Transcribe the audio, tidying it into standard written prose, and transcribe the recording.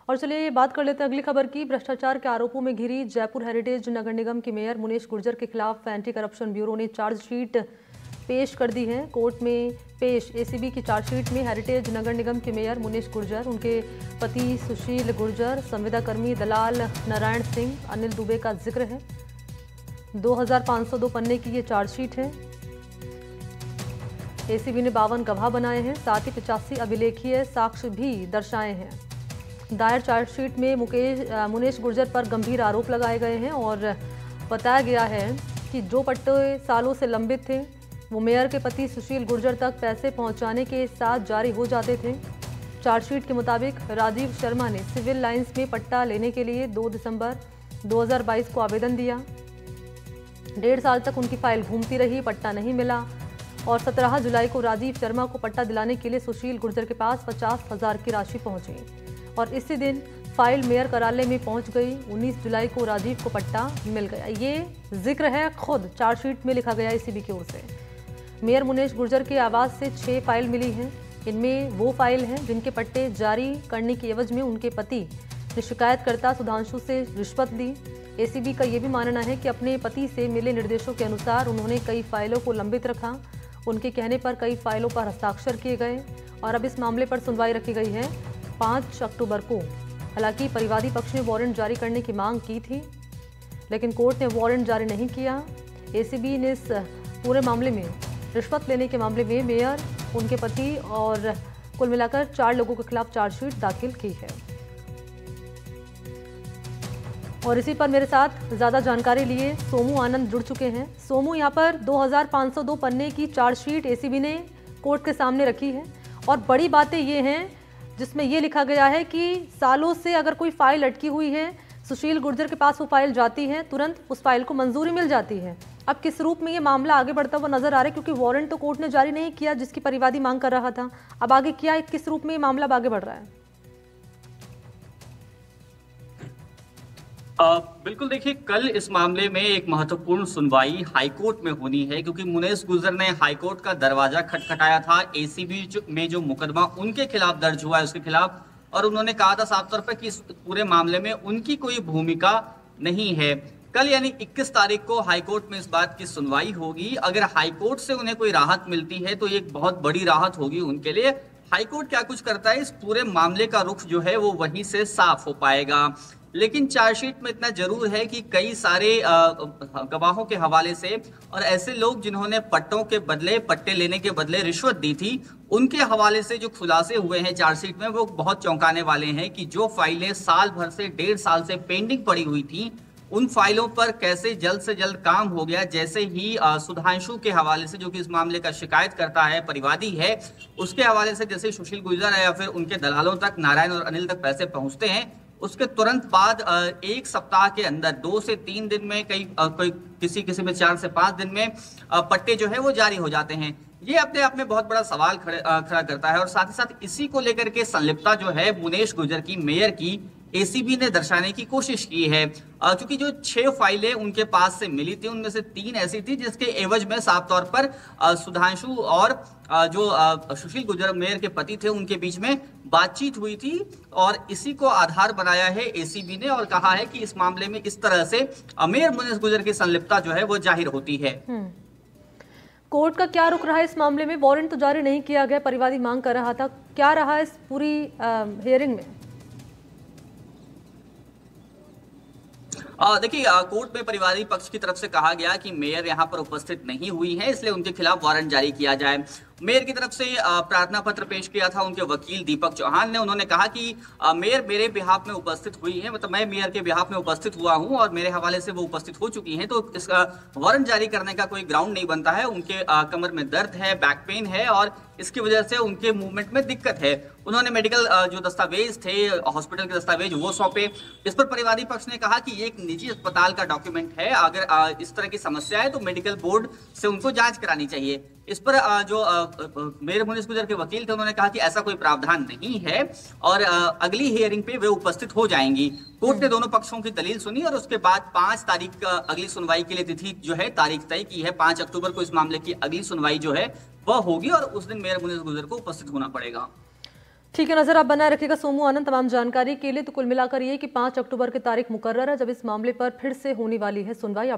और चलिए बात कर लेते हैं अगली खबर की। भ्रष्टाचार के आरोपों में घिरी जयपुर हेरिटेज नगर निगम की मेयर मुनेश गुर्जर के खिलाफ एंटी करप्शन ब्यूरो ने चार्जशीट पेश कर दी है। कोर्ट में पेश एसीबी की चार्जशीट में हेरिटेज नगर निगम के मेयर मुनेश गुर्जर, उनके पति सुशील गुर्जर, संविदा कर्मी दलाल नारायण सिंह, अनिल दुबे का जिक्र है। 2502 पन्ने की ये चार्जशीट है। एसीबी ने 52 गवाह बनाए हैं, साथ ही 85 अभिलेखीय साक्ष्य भी दर्शाए हैं। दायर चार्जशीट में मुनेश गुर्जर पर गंभीर आरोप लगाए गए हैं और बताया गया है कि जो पट्टे सालों से लंबित थे वो मेयर के पति सुशील गुर्जर तक पैसे पहुंचाने के साथ जारी हो जाते थे। चार्जशीट के मुताबिक राजीव शर्मा ने सिविल लाइंस में पट्टा लेने के लिए 2 दिसंबर 2022 को आवेदन दिया। 1.5 साल तक उनकी फाइल घूमती रही, पट्टा नहीं मिला और 17 जुलाई को राजीव शर्मा को पट्टा दिलाने के लिए सुशील गुर्जर के पास 50,000 की राशि पहुंची और इसी दिन फाइल मेयर कार्यालय में पहुंच गई। 19 जुलाई को राजीव को पट्टा मिल गया। ये जिक्र है खुद चार्जशीट में लिखा गया एसीबी की ओर से। मेयर मुनेश गुर्जर के आवास से 6 फाइल मिली हैं। इनमें वो फाइल हैं जिनके पट्टे जारी करने की एवज में उनके पति ने शिकायतकर्ता सुधांशु से रिश्वत ली। एसीबी का ये भी मानना है कि अपने पति से मिले निर्देशों के अनुसार उन्होंने कई फाइलों को लंबित रखा। उनके कहने पर कई फाइलों पर हस्ताक्षर किए गए और अब इस मामले पर सुनवाई रखी गई है 5 अक्टूबर को। हालांकि परिवादी पक्ष ने वारंट जारी करने की मांग की थी, लेकिन कोर्ट ने वारंट जारी नहीं किया। एसीबी ने इस पूरे मामले में रिश्वत लेने के मामले में मेयर, उनके पति और कुल मिलाकर 4 लोगों के खिलाफ चार्जशीट दाखिल की है। और इसी पर मेरे साथ ज्यादा जानकारी लिए सोमू आनंद जुड़ चुके हैं। सोमू, यहाँ पर 2502 पन्ने की चार्जशीट एसीबी ने कोर्ट के सामने रखी है और बड़ी बातें ये हैं जिसमें ये लिखा गया है कि सालों से अगर कोई फाइल अटकी हुई है, सुशील गुर्जर के पास वो फाइल जाती है, तुरंत उस फाइल को मंजूरी मिल जाती है। अब किस रूप में ये मामला आगे बढ़ता हुआ नजर आ रहा है, क्योंकि वारंट तो कोर्ट ने जारी नहीं किया जिसकी परिवादी मांग कर रहा था। अब आगे क्या, किस रूप में ये मामला आगे बढ़ रहा है? बिल्कुल, देखिए कल इस मामले में एक महत्वपूर्ण सुनवाई हाईकोर्ट में होनी है, क्योंकि मुनेश गुर्जर ने हाईकोर्ट का दरवाजा खटखटाया था। एसीबी में जो मुकदमा उनके खिलाफ दर्ज हुआ है उसके खिलाफ, और उन्होंने कहा था साफ तौर पर कि इस पूरे मामले में उनकी कोई भूमिका नहीं है। कल यानी 21 तारीख को हाईकोर्ट में इस बात की सुनवाई होगी। अगर हाईकोर्ट से उन्हें कोई राहत मिलती है तो ये एक बहुत बड़ी राहत होगी उनके लिए। हाईकोर्ट क्या कुछ करता है, इस पूरे मामले का रुख जो है वो वहीं से साफ हो पाएगा। लेकिन चार्जशीट में इतना जरूर है कि कई सारे गवाहों के हवाले से और ऐसे लोग जिन्होंने पट्टे लेने के बदले रिश्वत दी थी, उनके हवाले से जो खुलासे हुए हैं चार्जशीट में वो बहुत चौंकाने वाले हैं कि जो फाइलें साल भर से 1.5 साल से पेंडिंग पड़ी हुई थी, उन फाइलों पर कैसे जल्द से जल्द काम हो गया। जैसे ही सुधांशु के हवाले से, जो कि इस मामले का शिकायत करता है, परिवादी है, उसके हवाले से जैसे सुशील गुर्जर है या फिर उनके दलालों तक, नारायण और अनिल तक पैसे पहुंचते हैं, उसके तुरंत बाद 1 सप्ताह के अंदर 2 से 3 दिन में, कोई किसी में 4 से 5 दिन में पट्टे जो है वो जारी हो जाते हैं। ये अपने आप में बहुत बड़ा सवाल खड़ा करता है और साथ ही साथ इसी को लेकर के संलिप्तता जो है मुनेश गुर्जर की, मेयर की, एसीबी ने दर्शाने की कोशिश की है। क्योंकि जो 6 फाइलें उनके पास से मिली थी उनमें से 3 ऐसी थी जिसके एवज में साफ तौर पर सुधांशु और जो सुशील गुर्जर मेयर के पति थे उनके बीच में बातचीत हुई थी, और इसी को आधार बनाया है एसीबी ने और कहा है कि इस मामले में इस तरह से मेयर मुनेश गुर्जर की संलिप्तता जो है वो जाहिर होती है। कोर्ट का क्या रुख रहा है इस मामले में? वारंट तो जारी नहीं किया गया, परिवादी मांग कर रहा था, क्या रहा इस पूरी हियरिंग में? देखिए, कोर्ट में परिवादी पक्ष की तरफ से कहा गया कि मेयर यहां पर उपस्थित नहीं हुई है, इसलिए उनके खिलाफ वारंट जारी किया जाए। मेयर की तरफ से प्रार्थना पत्र पेश किया था उनके वकील दीपक चौहान ने। उन्होंने कहा कि मेयर मेरे बिहाफ में उपस्थित हुई है, मतलब मैं मेयर के बिहाफ में उपस्थित हुआ हूं और मेरे हवाले से वो उपस्थित हो चुकी हैं, तो इसका वारंट जारी करने का कोई ग्राउंड नहीं बनता है। उनके कमर में दर्द है, बैक पेन है और इसकी वजह से उनके मूवमेंट में दिक्कत है। उन्होंने मेडिकल जो दस्तावेज थे, हॉस्पिटल के दस्तावेज, वो सौंपे। इस पर परिवादी पक्ष ने कहा कि ये एक निजी अस्पताल का डॉक्यूमेंट है, अगर इस तरह की समस्या है तो मेडिकल बोर्ड से उनको जांच करानी चाहिए। इस पर जो मेयर मुनेश गुर्जर के वकील थे उन्होंने कहा कि ऐसा कोई प्रावधान नहीं है और अगली हियरिंग पे वे उपस्थित हो जाएंगी। कोर्ट ने दोनों पक्षों की दलील सुनी और उसके बाद 5 तारीख अगली सुनवाई के लिए तिथि जो है, तारीख तय की है। 5 अक्टूबर को इस मामले की अगली सुनवाई जो है वह होगी और उस दिन मेयर मुनेश गुर्जर को उपस्थित होना पड़ेगा। ठीक है, नजर आप बनाए रखिएगा सोमू आनंद तमाम जानकारी के लिए। तो कुल मिलाकर ये कि 5 अक्टूबर की तारीख मुकर्रर है जब इस मामले पर फिर से होने वाली है सुनवाई।